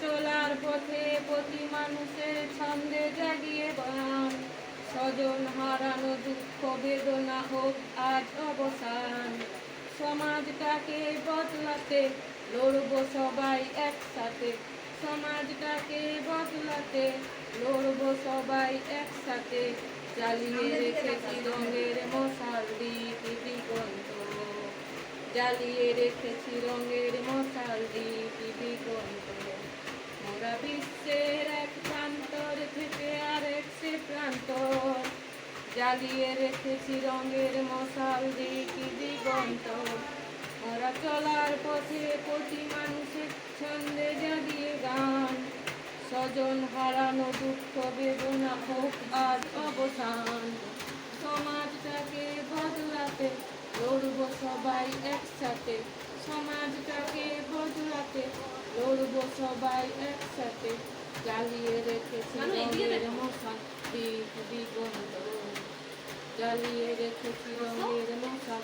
চলার পথে প্রতি মানুষের ছন্দে জাগিয়ে গান, স্বজন হারানো দুঃখ বেদনা হোক আজ অবসান। সমাজটাকে বদলাতে লড়ব সবাই একসাথে, সমাজটাকে বদলাতে লড়ব সবাই একসাথে। জ্বালিয়ে রেখেছি রঙের মশাল দ্বীপ দিগন্ত, জ্বালিয়ে রেখেছি রঙের মশাল দ্বীপ দিগন্ত। মোরা বিশ্বের এক প্রান্তর থেকে আরেক সে প্রান্তর, জ্বালিয়ে রেখেছি রঙের মশাল দ্বীপ দিগন্ত। মোরা চলার পথে প্রতি মানুষের ছন্দে জাগিয়ে গান, স্বজন হারানো দুঃখ বেদনা হোক আজ অবসান। সমাজটাকে বদলাতে লড়ব সবাই একসাথে, সমাজটাকে বদলাতে লড়ব সবাই একসাথে। জ্বালিয়ে রেখেছি রঙের মশাল দ্বীপ দিগন্ত, জ্বালিয়ে রেখেছি রঙের মশাল